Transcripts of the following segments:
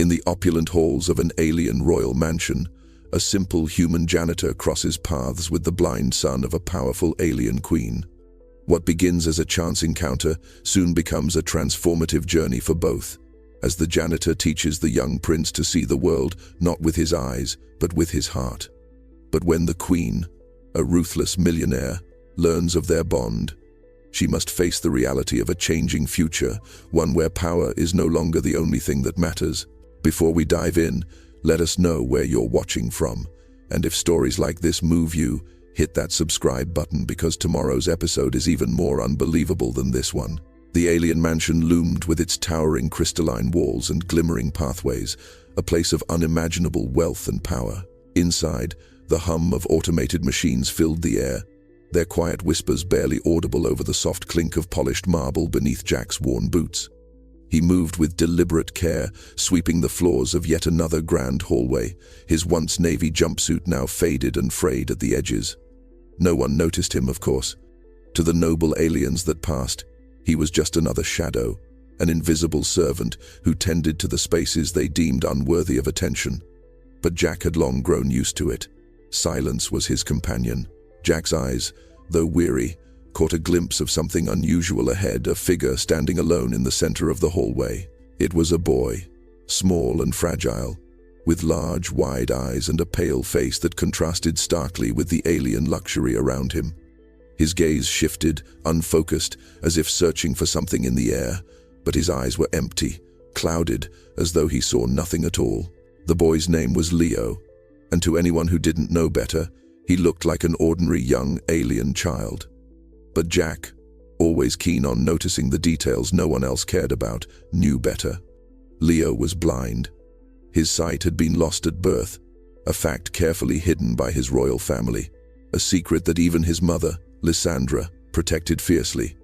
In the opulent halls of an alien royal mansion, a simple human janitor crosses paths with the blind son of a powerful alien queen. What begins as a chance encounter soon becomes a transformative journey for both, as the janitor teaches the young prince to see the world not with his eyes, but with his heart. But when the queen, a ruthless millionaire, learns of their bond, she must face the reality of a changing future, one where power is no longer the only thing that matters. Before we dive in, let us know where you're watching from, and if stories like this move you, hit that subscribe button because tomorrow's episode is even more unbelievable than this one. The alien mansion loomed with its towering crystalline walls and glimmering pathways, a place of unimaginable wealth and power. Inside, the hum of automated machines filled the air, their quiet whispers barely audible over the soft clink of polished marble beneath Jack's worn boots. He moved with deliberate care, sweeping the floors of yet another grand hallway, his once navy jumpsuit now faded and frayed at the edges. No one noticed him, of course. To the noble aliens that passed, he was just another shadow, an invisible servant who tended to the spaces they deemed unworthy of attention. But Jack had long grown used to it. Silence was his companion. Jack's eyes, though weary, caught a glimpse of something unusual ahead, a figure standing alone in the center of the hallway. It was a boy, small and fragile, with large, wide eyes and a pale face that contrasted starkly with the alien luxury around him. His gaze shifted, unfocused, as if searching for something in the air, but his eyes were empty, clouded, as though he saw nothing at all. The boy's name was Leo, and to anyone who didn't know better, he looked like an ordinary young alien child. But Jack, always keen on noticing the details no one else cared about, knew better. Leo was blind. His sight had been lost at birth, a fact carefully hidden by his royal family, a secret that even his mother, Lysandra, protected fiercely.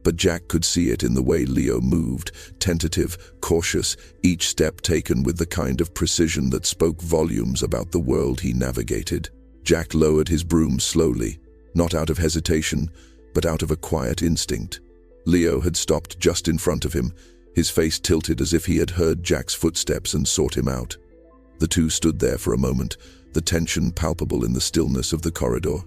But Jack could see it in the way Leo moved, tentative, cautious, each step taken with the kind of precision that spoke volumes about the world he navigated. Jack lowered his broom slowly, not out of hesitation, but out of a quiet instinct. Leo had stopped just in front of him, his face tilted as if he had heard Jack's footsteps and sought him out. The two stood there for a moment, the tension palpable in the stillness of the corridor.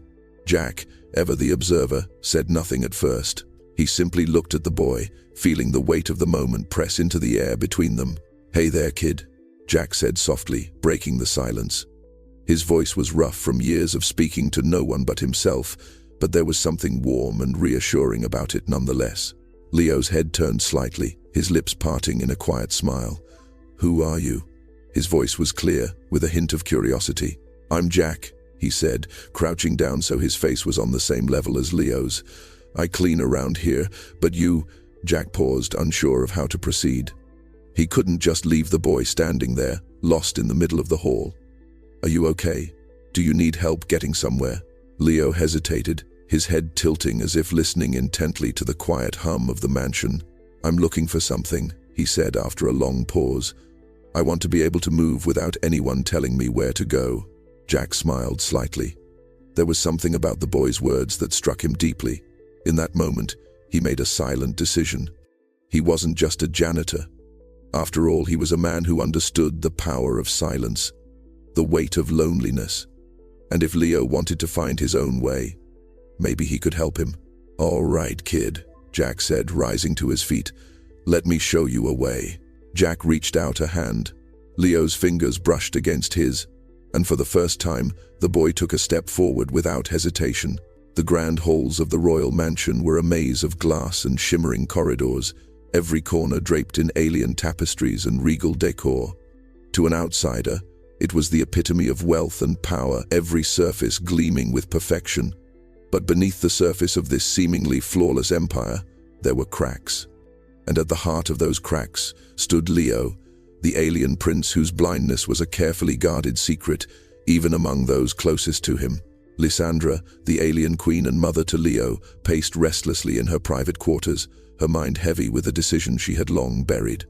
Jack, ever the observer, said nothing at first. He simply looked at the boy, feeling the weight of the moment press into the air between them. "Hey there, kid," Jack said softly, breaking the silence. His voice was rough from years of speaking to no one but himself, but there was something warm and reassuring about it nonetheless. Leo's head turned slightly, his lips parting in a quiet smile. "Who are you?" His voice was clear, with a hint of curiosity. "I'm Jack," he said, crouching down so his face was on the same level as Leo's. "I clean around here, but you—" Jack paused, unsure of how to proceed. He couldn't just leave the boy standing there, lost in the middle of the hall. "Are you okay? Do you need help getting somewhere?" Leo hesitated, his head tilting as if listening intently to the quiet hum of the mansion. "I'm looking for something," he said after a long pause. "I want to be able to move without anyone telling me where to go." Jack smiled slightly. There was something about the boy's words that struck him deeply. In that moment, he made a silent decision. He wasn't just a janitor. After all, he was a man who understood the power of silence, the weight of loneliness. And if Leo wanted to find his own way, maybe he could help him. "All right, kid," Jack said, rising to his feet. "Let me show you a way." Jack reached out a hand. Leo's fingers brushed against his, and for the first time, the boy took a step forward without hesitation. The grand halls of the royal mansion were a maze of glass and shimmering corridors, every corner draped in alien tapestries and regal decor. To an outsider, it was the epitome of wealth and power, every surface gleaming with perfection. But beneath the surface of this seemingly flawless empire, there were cracks. And at the heart of those cracks stood Leo, the alien prince whose blindness was a carefully guarded secret, even among those closest to him. Lysandra, the alien queen and mother to Leo, paced restlessly in her private quarters, her mind heavy with a decision she had long buried.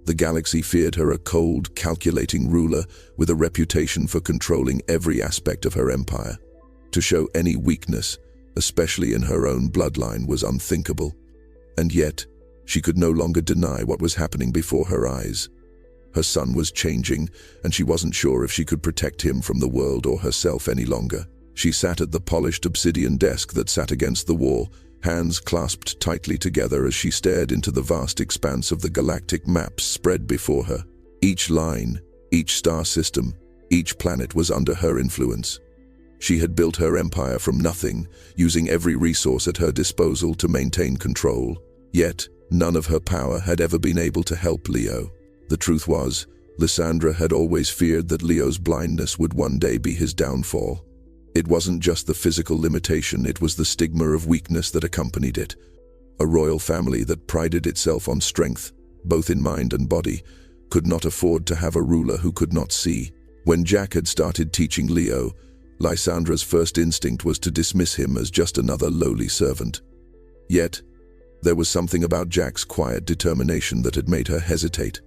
The galaxy feared her, a cold, calculating ruler with a reputation for controlling every aspect of her empire. To show any weakness, especially in her own bloodline, was unthinkable. And yet, she could no longer deny what was happening before her eyes. Her son was changing, and she wasn't sure if she could protect him from the world or herself any longer. She sat at the polished obsidian desk that sat against the wall, hands clasped tightly together as she stared into the vast expanse of the galactic maps spread before her. Each line, each star system, each planet was under her influence. She had built her empire from nothing, using every resource at her disposal to maintain control. Yet, none of her power had ever been able to help Leo. The truth was, Lysandra had always feared that Leo's blindness would one day be his downfall. It wasn't just the physical limitation, it was the stigma of weakness that accompanied it. A royal family that prided itself on strength, both in mind and body, could not afford to have a ruler who could not see. When Jack had started teaching Leo, Lysandra's first instinct was to dismiss him as just another lowly servant. Yet, there was something about Jack's quiet determination that had made her hesitate.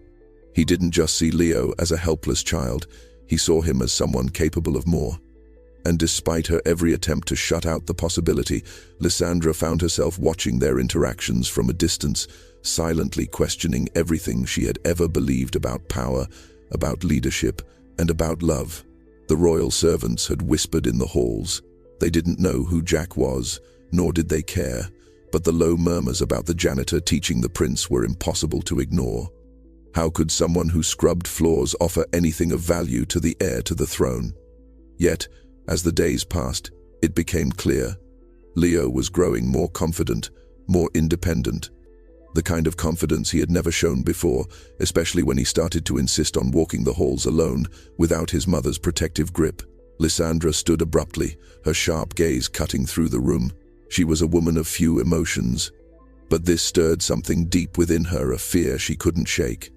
He didn't just see Leo as a helpless child, he saw him as someone capable of more. And despite her every attempt to shut out the possibility, Lysandra found herself watching their interactions from a distance, silently questioning everything she had ever believed about power, about leadership, and about love. The royal servants had whispered in the halls. They didn't know who Jack was, nor did they care, but the low murmurs about the janitor teaching the prince were impossible to ignore. How could someone who scrubbed floors offer anything of value to the heir to the throne? Yet, as the days passed, it became clear. Leo was growing more confident, more independent. The kind of confidence he had never shown before, especially when he started to insist on walking the halls alone, without his mother's protective grip. Lysandra stood abruptly, her sharp gaze cutting through the room. She was a woman of few emotions, but this stirred something deep within her, a fear she couldn't shake.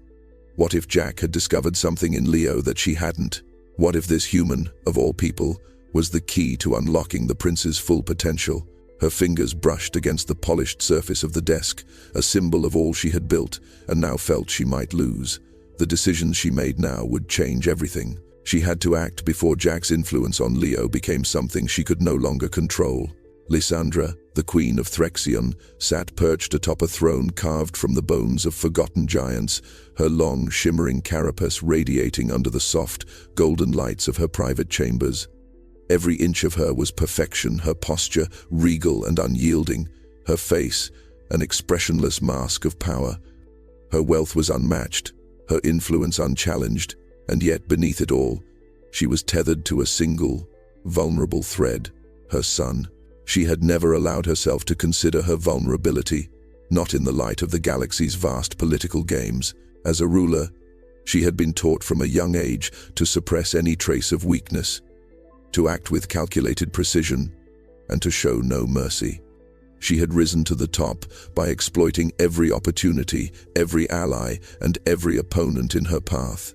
What if Jack had discovered something in Leo that she hadn't? What if this human, of all people, was the key to unlocking the prince's full potential? Her fingers brushed against the polished surface of the desk, a symbol of all she had built and now felt she might lose. The decisions she made now would change everything. She had to act before Jack's influence on Leo became something she could no longer control. Lysandra, the queen of Threxion, sat perched atop a throne carved from the bones of forgotten giants, her long, shimmering carapace radiating under the soft, golden lights of her private chambers. Every inch of her was perfection, her posture regal and unyielding, her face an expressionless mask of power. Her wealth was unmatched, her influence unchallenged, and yet beneath it all, she was tethered to a single, vulnerable thread, her son. She had never allowed herself to consider her vulnerability, not in the light of the galaxy's vast political games. As a ruler, she had been taught from a young age to suppress any trace of weakness, to act with calculated precision, and to show no mercy. She had risen to the top by exploiting every opportunity, every ally, and every opponent in her path.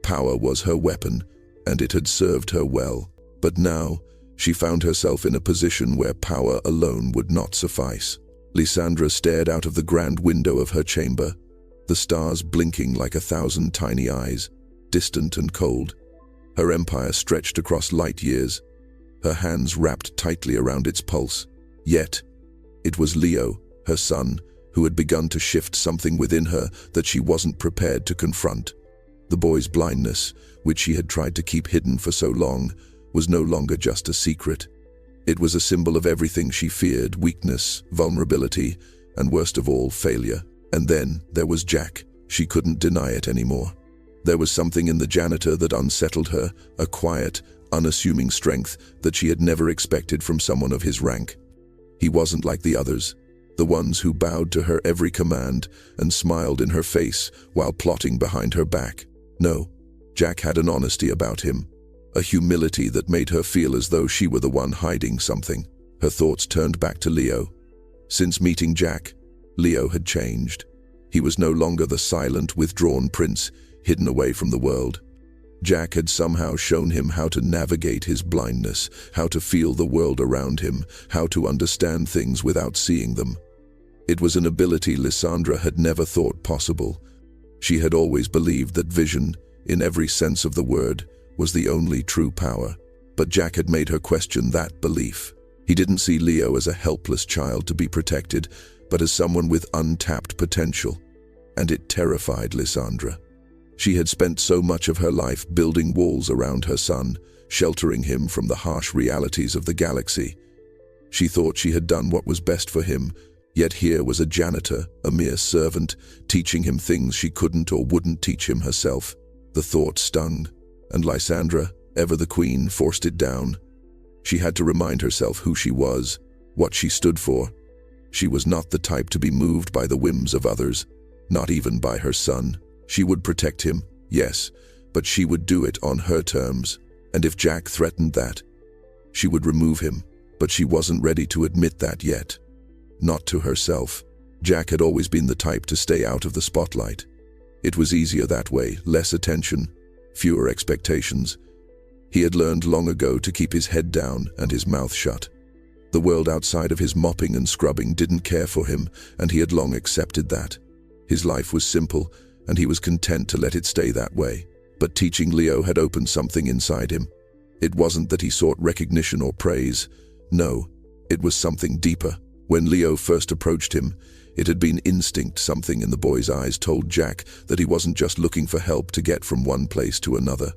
Power was her weapon, and it had served her well. But now, she found herself in a position where power alone would not suffice. Lysandra stared out of the grand window of her chamber, the stars blinking like 1,000 tiny eyes, distant and cold. Her empire stretched across light years, her hands wrapped tightly around its pulse. Yet, it was Leo, her son, who had begun to shift something within her that she wasn't prepared to confront. The boy's blindness, which she had tried to keep hidden for so long, was no longer just a secret. It was a symbol of everything she feared: weakness, vulnerability, and worst of all, failure. And then there was Jack. She couldn't deny it anymore. There was something in the janitor that unsettled her, a quiet, unassuming strength that she had never expected from someone of his rank. He wasn't like the others, the ones who bowed to her every command and smiled in her face while plotting behind her back. No, Jack had an honesty about him, a humility that made her feel as though she were the one hiding something. Her thoughts turned back to Leo. Since meeting Jack, Leo had changed. He was no longer the silent, withdrawn prince, hidden away from the world. Jack had somehow shown him how to navigate his blindness, how to feel the world around him, how to understand things without seeing them. It was an ability Lysandra had never thought possible. She had always believed that vision, in every sense of the word, was the only true power. But Jack had made her question that belief. He didn't see Leo as a helpless child to be protected, but as someone with untapped potential. And it terrified Lysandra. She had spent so much of her life building walls around her son, sheltering him from the harsh realities of the galaxy. She thought she had done what was best for him, yet here was a janitor, a mere servant, teaching him things she couldn't or wouldn't teach him herself. The thought stung, and Lysandra, ever the queen, forced it down. She had to remind herself who she was, what she stood for. She was not the type to be moved by the whims of others, not even by her son. She would protect him, yes, but she would do it on her terms, and if Jack threatened that, she would remove him, but she wasn't ready to admit that yet. Not to herself. Jack had always been the type to stay out of the spotlight. It was easier that way, less attention, fewer expectations. He had learned long ago to keep his head down and his mouth shut. The world outside of his mopping and scrubbing didn't care for him, and he had long accepted that. His life was simple, and he was content to let it stay that way. But teaching Leo had opened something inside him. It wasn't that he sought recognition or praise. No, it was something deeper. When Leo first approached him, it had been instinct. Something in the boy's eyes told Jack that he wasn't just looking for help to get from one place to another.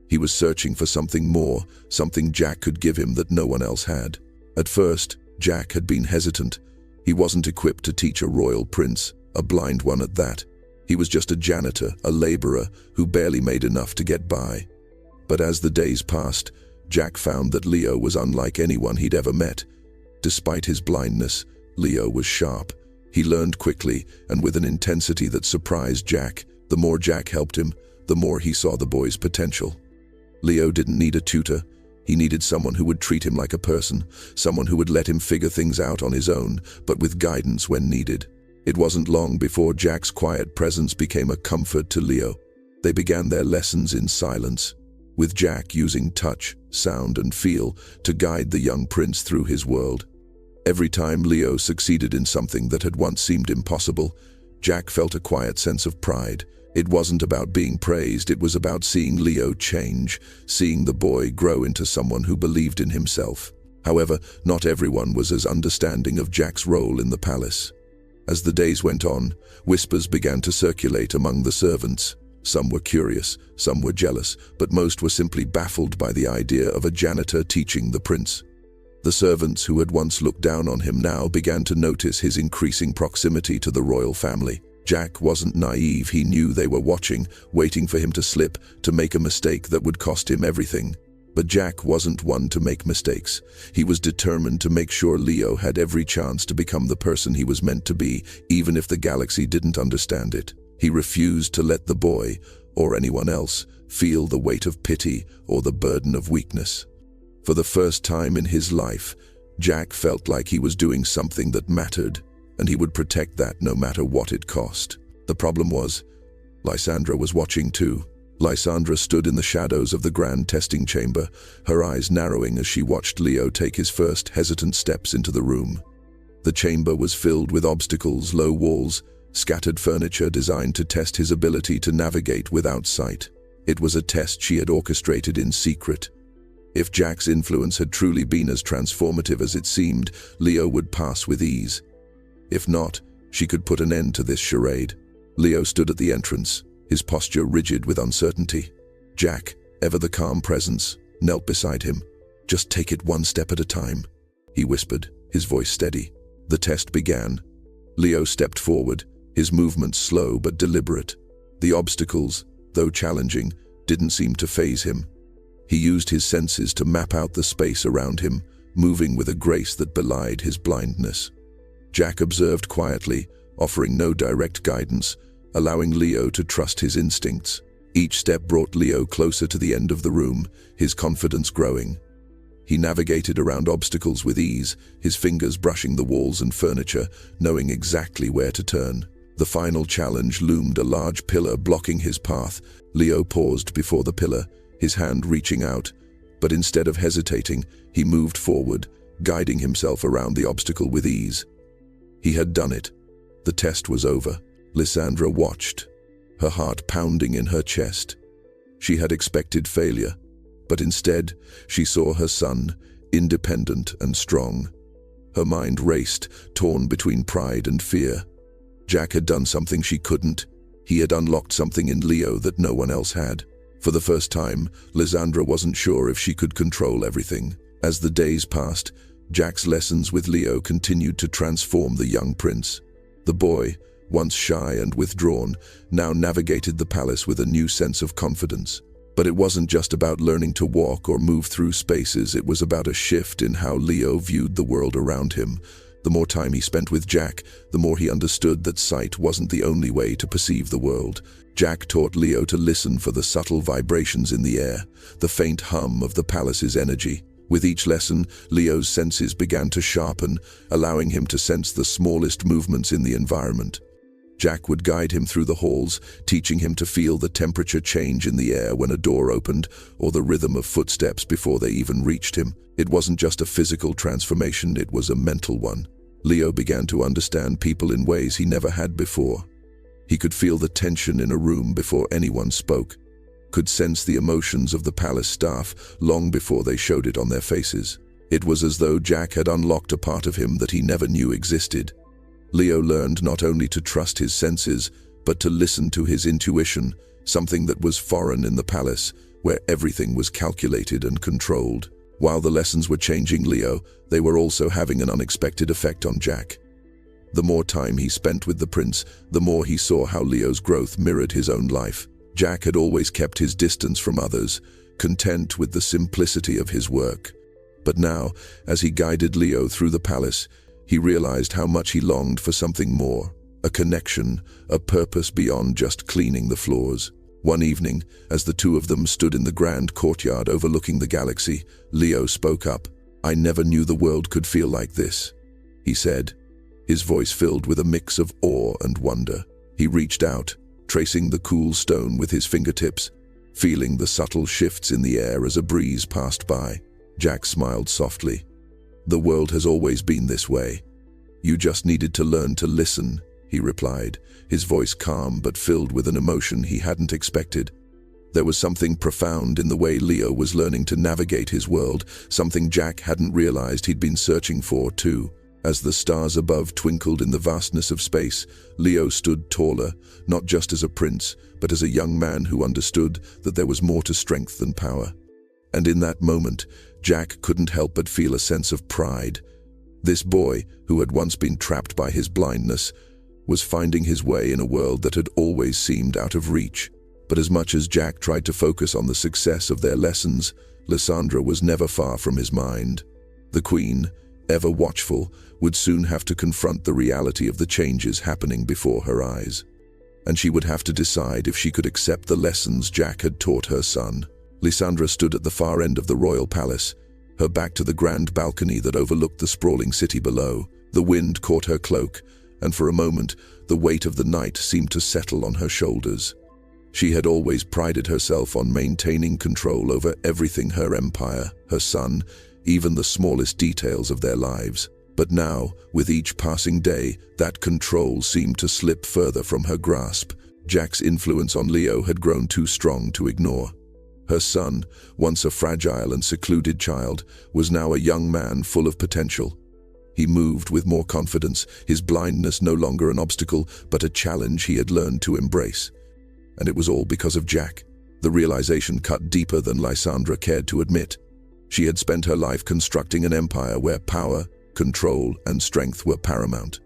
He was searching for something more, something Jack could give him that no one else had. At first, Jack had been hesitant. He wasn't equipped to teach a royal prince, a blind one at that. He was just a janitor, a laborer, who barely made enough to get by. But as the days passed, Jack found that Leo was unlike anyone he'd ever met. Despite his blindness, Leo was sharp. He learned quickly and with an intensity that surprised Jack. The more Jack helped him, the more he saw the boy's potential. Leo didn't need a tutor. He needed someone who would treat him like a person, someone who would let him figure things out on his own, but with guidance when needed. It wasn't long before Jack's quiet presence became a comfort to Leo. They began their lessons in silence, with Jack using touch, sound, and feel to guide the young prince through his world. Every time Leo succeeded in something that had once seemed impossible, Jack felt a quiet sense of pride. It wasn't about being praised, it was about seeing Leo change, seeing the boy grow into someone who believed in himself. However, not everyone was as understanding of Jack's role in the palace. As the days went on, whispers began to circulate among the servants. Some were curious, some were jealous, but most were simply baffled by the idea of a janitor teaching the prince. The servants who had once looked down on him now began to notice his increasing proximity to the royal family. Jack wasn't naive. He knew they were watching, waiting for him to slip, to make a mistake that would cost him everything. But Jack wasn't one to make mistakes. He was determined to make sure Leo had every chance to become the person he was meant to be, even if the galaxy didn't understand it. He refused to let the boy, or anyone else, feel the weight of pity or the burden of weakness. For the first time in his life, Jack felt like he was doing something that mattered, and he would protect that no matter what it cost. The problem was, Lysandra was watching too. Lysandra stood in the shadows of the grand testing chamber, her eyes narrowing as she watched Leo take his first hesitant steps into the room. The chamber was filled with obstacles, low walls, scattered furniture designed to test his ability to navigate without sight. It was a test she had orchestrated in secret. If Jack's influence had truly been as transformative as it seemed, Leo would pass with ease. If not, she could put an end to this charade. Leo stood at the entrance, his posture rigid with uncertainty. Jack, ever the calm presence, knelt beside him. "Just take it one step at a time," he whispered, his voice steady. The test began. Leo stepped forward, his movements slow but deliberate. The obstacles, though challenging, didn't seem to faze him. He used his senses to map out the space around him, moving with a grace that belied his blindness. Jack observed quietly, offering no direct guidance, allowing Leo to trust his instincts. Each step brought Leo closer to the end of the room, his confidence growing. He navigated around obstacles with ease, his fingers brushing the walls and furniture, knowing exactly where to turn. The final challenge loomed, a large pillar blocking his path. Leo paused before the pillar, his hand reaching out, but instead of hesitating, he moved forward, guiding himself around the obstacle with ease. He had done it. The test was over. Lysandra watched, her heart pounding in her chest. She had expected failure, but instead she saw her son, independent and strong. Her mind raced, torn between pride and fear. Jack had done something she couldn't. He had unlocked something in Leo that no one else had. For the first time, Lysandra wasn't sure if she could control everything. As the days passed, Jack's lessons with Leo continued to transform the young prince. The boy, once shy and withdrawn, now navigated the palace with a new sense of confidence. But it wasn't just about learning to walk or move through spaces, it was about a shift in how Leo viewed the world around him. The more time he spent with Jack, the more he understood that sight wasn't the only way to perceive the world. Jack taught Leo to listen for the subtle vibrations in the air, the faint hum of the palace's energy. With each lesson, Leo's senses began to sharpen, allowing him to sense the smallest movements in the environment. Jack would guide him through the halls, teaching him to feel the temperature change in the air when a door opened, or the rhythm of footsteps before they even reached him. It wasn't just a physical transformation, it was a mental one. Leo began to understand people in ways he never had before. He could feel the tension in a room before anyone spoke, could sense the emotions of the palace staff long before they showed it on their faces. It was as though Jack had unlocked a part of him that he never knew existed. Leo learned not only to trust his senses, but to listen to his intuition, something that was foreign in the palace, where everything was calculated and controlled. While the lessons were changing Leo, they were also having an unexpected effect on Jack. The more time he spent with the prince, the more he saw how Leo's growth mirrored his own life. Jack had always kept his distance from others, content with the simplicity of his work. But now, as he guided Leo through the palace, he realized how much he longed for something more, a connection, a purpose beyond just cleaning the floors. One evening, as the two of them stood in the grand courtyard overlooking the galaxy, Leo spoke up. "I never knew the world could feel like this," he said, his voice filled with a mix of awe and wonder. He reached out, tracing the cool stone with his fingertips, feeling the subtle shifts in the air as a breeze passed by. Jack smiled softly. "The world has always been this way. You just needed to learn to listen," he replied, his voice calm but filled with an emotion he hadn't expected. There was something profound in the way Leo was learning to navigate his world, something Jack hadn't realized he'd been searching for too. As the stars above twinkled in the vastness of space, Leo stood taller, not just as a prince, but as a young man who understood that there was more to strength than power. And in that moment, Jack couldn't help but feel a sense of pride. This boy, who had once been trapped by his blindness, was finding his way in a world that had always seemed out of reach. But as much as Jack tried to focus on the success of their lessons, Lysandra was never far from his mind. The queen, ever watchful, would soon have to confront the reality of the changes happening before her eyes. And she would have to decide if she could accept the lessons Jack had taught her son. Lysandra stood at the far end of the royal palace, her back to the grand balcony that overlooked the sprawling city below. The wind caught her cloak, and for a moment, the weight of the night seemed to settle on her shoulders. She had always prided herself on maintaining control over everything: her empire, her son, even the smallest details of their lives. But now, with each passing day, that control seemed to slip further from her grasp. Jack's influence on Leo had grown too strong to ignore. Her son, once a fragile and secluded child, was now a young man full of potential. He moved with more confidence, his blindness no longer an obstacle, but a challenge he had learned to embrace. And it was all because of Jack. The realization cut deeper than Lysandra cared to admit. She had spent her life constructing an empire where power, control, and strength were paramount.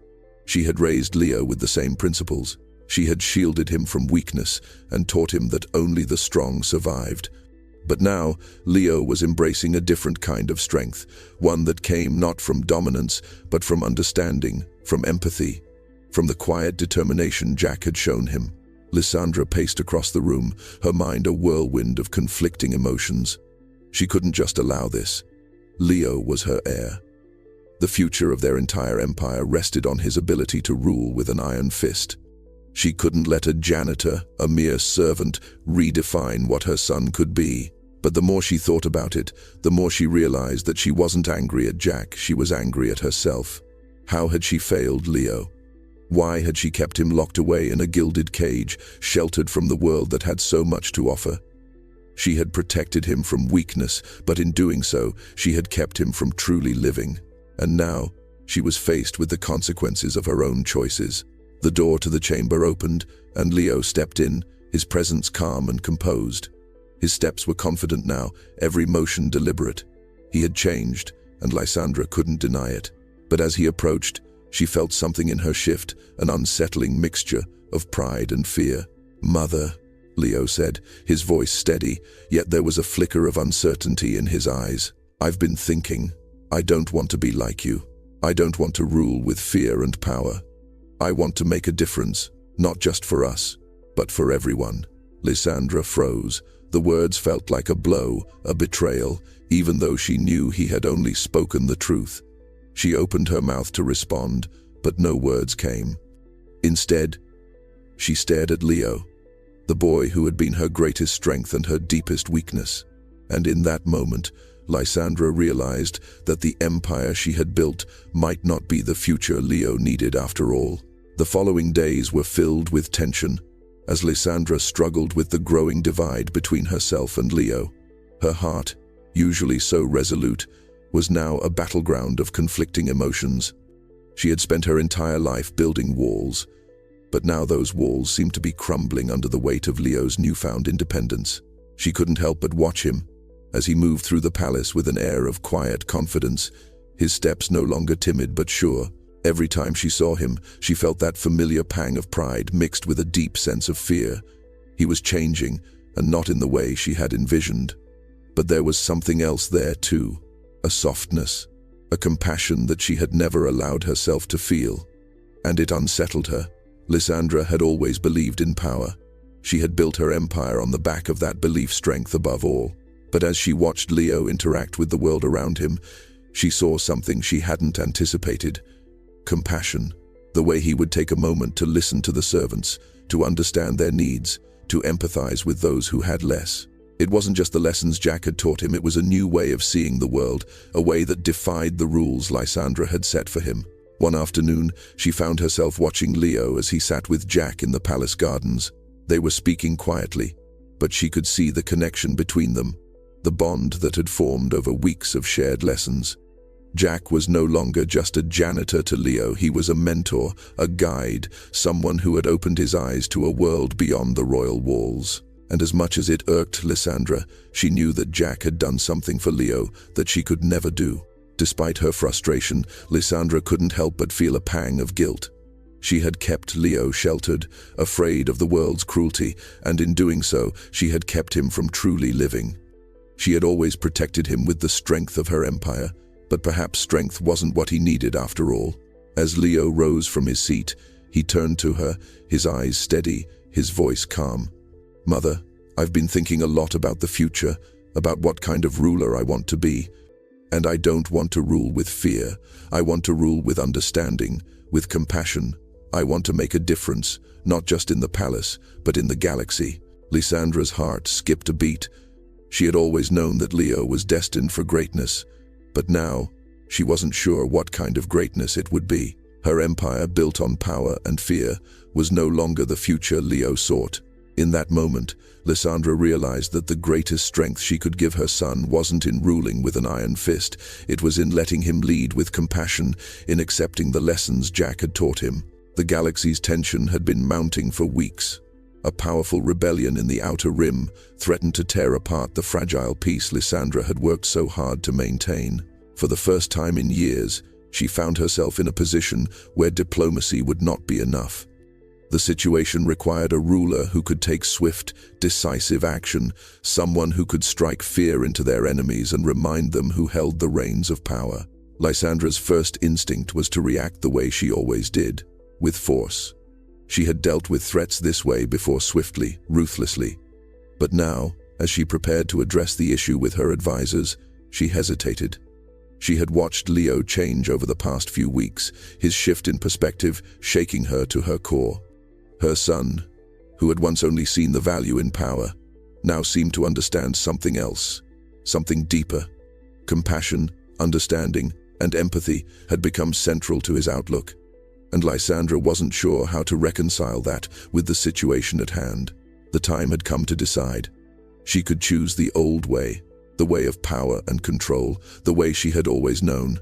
She had raised Leo with the same principles. She had shielded him from weakness and taught him that only the strong survived. But now, Leo was embracing a different kind of strength, one that came not from dominance, but from understanding, from empathy, from the quiet determination Jack had shown him. Lysandra paced across the room, her mind a whirlwind of conflicting emotions. She couldn't just allow this. Leo was her heir. The future of their entire empire rested on his ability to rule with an iron fist. She couldn't let a janitor, a mere servant, redefine what her son could be. But the more she thought about it, the more she realized that she wasn't angry at Jack, she was angry at herself. How had she failed Leo? Why had she kept him locked away in a gilded cage, sheltered from the world that had so much to offer? She had protected him from weakness, but in doing so, she had kept him from truly living. And now, she was faced with the consequences of her own choices. The door to the chamber opened, and Leo stepped in, his presence calm and composed. His steps were confident now, every motion deliberate. He had changed, and Lysandra couldn't deny it. But as he approached, she felt something in her shift, an unsettling mixture of pride and fear. "Mother," Leo said, his voice steady, yet there was a flicker of uncertainty in his eyes. "I've been thinking. I don't want to be like you. I don't want to rule with fear and power. I want to make a difference, not just for us, but for everyone." Lysandra froze. The words felt like a blow, a betrayal, even though she knew he had only spoken the truth. She opened her mouth to respond, but no words came. Instead, she stared at Leo, the boy who had been her greatest strength and her deepest weakness. And in that moment, Lysandra realized that the empire she had built might not be the future Leo needed after all. The following days were filled with tension, as Lysandra struggled with the growing divide between herself and Leo. Her heart, usually so resolute, was now a battleground of conflicting emotions. She had spent her entire life building walls, but now those walls seemed to be crumbling under the weight of Leo's newfound independence. She couldn't help but watch him, as he moved through the palace with an air of quiet confidence, his steps no longer timid but sure. Every time she saw him, she felt that familiar pang of pride mixed with a deep sense of fear. He was changing, and not in the way she had envisioned. But there was something else there too, a softness, a compassion that she had never allowed herself to feel. And it unsettled her. Lysandra had always believed in power. She had built her empire on the back of that belief, strength above all. But as she watched Leo interact with the world around him, she saw something she hadn't anticipated. Compassion. The way he would take a moment to listen to the servants, to understand their needs, to empathize with those who had less. It wasn't just the lessons Jack had taught him, it was a new way of seeing the world, a way that defied the rules Lysandra had set for him. One afternoon, she found herself watching Leo as he sat with Jack in the palace gardens. They were speaking quietly, but she could see the connection between them, the bond that had formed over weeks of shared lessons. Jack was no longer just a janitor to Leo, he was a mentor, a guide, someone who had opened his eyes to a world beyond the royal walls. And as much as it irked Lysandra, she knew that Jack had done something for Leo that she could never do. Despite her frustration, Lysandra couldn't help but feel a pang of guilt. She had kept Leo sheltered, afraid of the world's cruelty, and in doing so, she had kept him from truly living. She had always protected him with the strength of her empire, but perhaps strength wasn't what he needed after all. As Leo rose from his seat, he turned to her, his eyes steady, his voice calm. "Mother, I've been thinking a lot about the future, about what kind of ruler I want to be. And I don't want to rule with fear. I want to rule with understanding, with compassion. I want to make a difference, not just in the palace, but in the galaxy." Lysandra's heart skipped a beat. She had always known that Leo was destined for greatness, but now she wasn't sure what kind of greatness it would be. Her empire, built on power and fear, was no longer the future Leo sought. In that moment, Lysandra realized that the greatest strength she could give her son wasn't in ruling with an iron fist, it was in letting him lead with compassion, in accepting the lessons Jack had taught him. The galaxy's tension had been mounting for weeks. A powerful rebellion in the outer rim threatened to tear apart the fragile peace Lysandra had worked so hard to maintain. For the first time in years, she found herself in a position where diplomacy would not be enough. The situation required a ruler who could take swift, decisive action, someone who could strike fear into their enemies and remind them who held the reins of power. Lysandra's first instinct was to react the way she always did, with force. She had dealt with threats this way before, swiftly, ruthlessly. But now, as she prepared to address the issue with her advisors, she hesitated. She had watched Leo change over the past few weeks, his shift in perspective shaking her to her core. Her son, who had once only seen the value in power, now seemed to understand something else, something deeper. Compassion, understanding, and empathy had become central to his outlook, and Lysandra wasn't sure how to reconcile that with the situation at hand. The time had come to decide. She could choose the old way, the way of power and control, the way she had always known,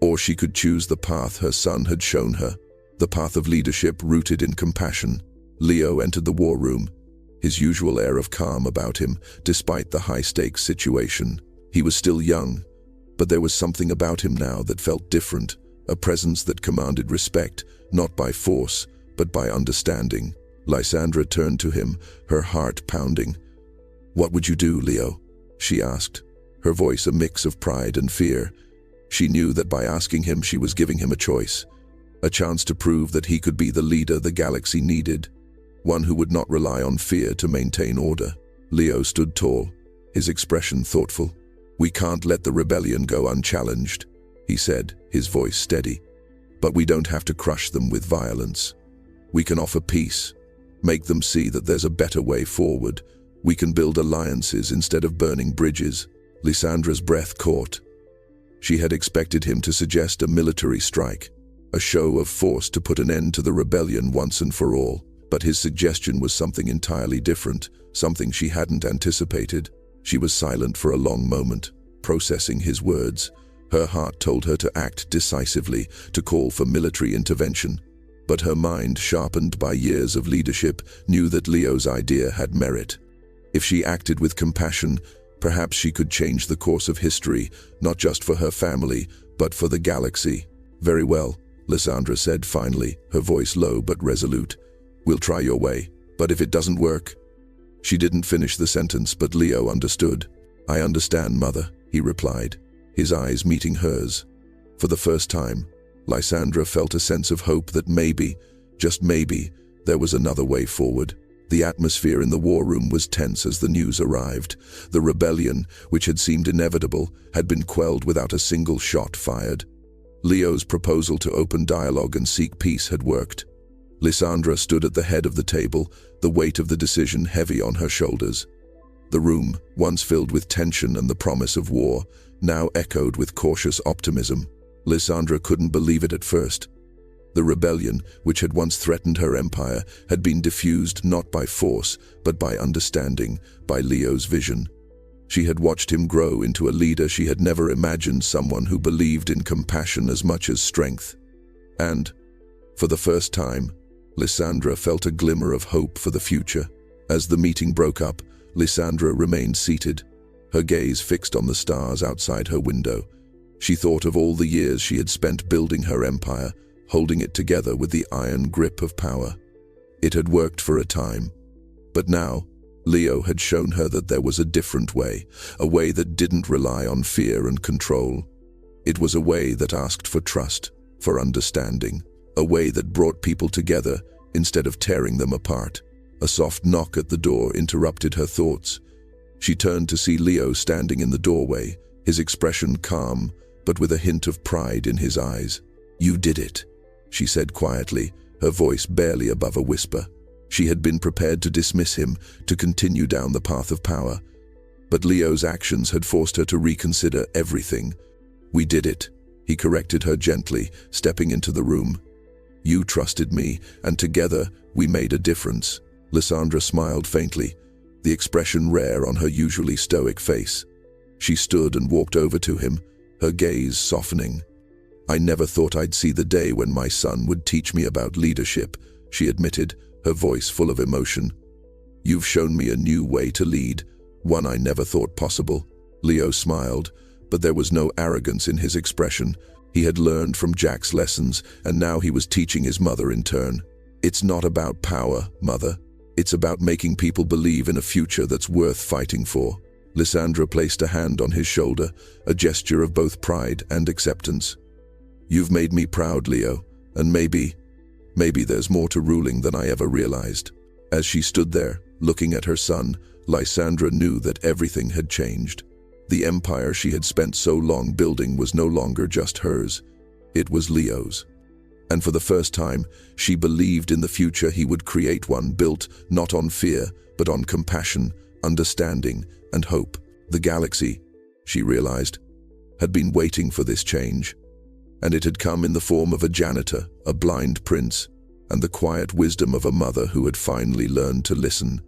or she could choose the path her son had shown her, the path of leadership rooted in compassion. Leo entered the war room, his usual air of calm about him, despite the high-stakes situation. He was still young, but there was something about him now that felt different, a presence that commanded respect, not by force, but by understanding. Lysandra turned to him, her heart pounding. "What would you do, Leo?" she asked, her voice a mix of pride and fear. She knew that by asking him she was giving him a choice, a chance to prove that he could be the leader the galaxy needed, one who would not rely on fear to maintain order. Leo stood tall, his expression thoughtful. "We can't let the rebellion go unchallenged," he said, his voice steady. "But we don't have to crush them with violence. We can offer peace, make them see that there's a better way forward. We can build alliances instead of burning bridges." Lysandra's breath caught. She had expected him to suggest a military strike, a show of force to put an end to the rebellion once and for all. But his suggestion was something entirely different, something she hadn't anticipated. She was silent for a long moment, processing his words. Her heart told her to act decisively, to call for military intervention. But her mind, sharpened by years of leadership, knew that Leo's idea had merit. If she acted with compassion, perhaps she could change the course of history, not just for her family, but for the galaxy. "Very well," Lysandra said finally, her voice low but resolute. "We'll try your way, but if it doesn't work..." She didn't finish the sentence, but Leo understood. "I understand, Mother," he replied, his eyes meeting hers. For the first time, Lysandra felt a sense of hope that maybe, just maybe, there was another way forward. The atmosphere in the war room was tense as the news arrived. The rebellion, which had seemed inevitable, had been quelled without a single shot fired. Leo's proposal to open dialogue and seek peace had worked. Lysandra stood at the head of the table, the weight of the decision heavy on her shoulders. The room, once filled with tension and the promise of war, now echoed with cautious optimism. Lysandra couldn't believe it at first. The rebellion, which had once threatened her empire, had been diffused not by force, but by understanding, by Leo's vision. She had watched him grow into a leader she had never imagined, someone who believed in compassion as much as strength. And, for the first time, Lysandra felt a glimmer of hope for the future. As the meeting broke up, Lysandra remained seated, her gaze fixed on the stars outside her window. She thought of all the years she had spent building her empire, holding it together with the iron grip of power. It had worked for a time. But now, Leo had shown her that there was a different way, a way that didn't rely on fear and control. It was a way that asked for trust, for understanding, a way that brought people together instead of tearing them apart. A soft knock at the door interrupted her thoughts. She turned to see Leo standing in the doorway, his expression calm, but with a hint of pride in his eyes. "You did it," she said quietly, her voice barely above a whisper. She had been prepared to dismiss him, to continue down the path of power. But Leo's actions had forced her to reconsider everything. "We did it," he corrected her gently, stepping into the room. "You trusted me, and together we made a difference." Lysandra smiled faintly, the expression rare on her usually stoic face. She stood and walked over to him, her gaze softening. "I never thought I'd see the day when my son would teach me about leadership," she admitted, her voice full of emotion. "You've shown me a new way to lead, one I never thought possible." Leo smiled, but there was no arrogance in his expression. He had learned from Jack's lessons, and now he was teaching his mother in turn. "It's not about power, Mother. It's about making people believe in a future that's worth fighting for." Lysandra placed a hand on his shoulder, a gesture of both pride and acceptance. "You've made me proud, Leo, and maybe there's more to ruling than I ever realized." As she stood there, looking at her son, Lysandra knew that everything had changed. The empire she had spent so long building was no longer just hers. It was Leo's. And for the first time, she believed in the future he would create, one built not on fear, but on compassion, understanding, and hope. The galaxy, she realized, had been waiting for this change. And it had come in the form of a janitor, a blind prince, and the quiet wisdom of a mother who had finally learned to listen.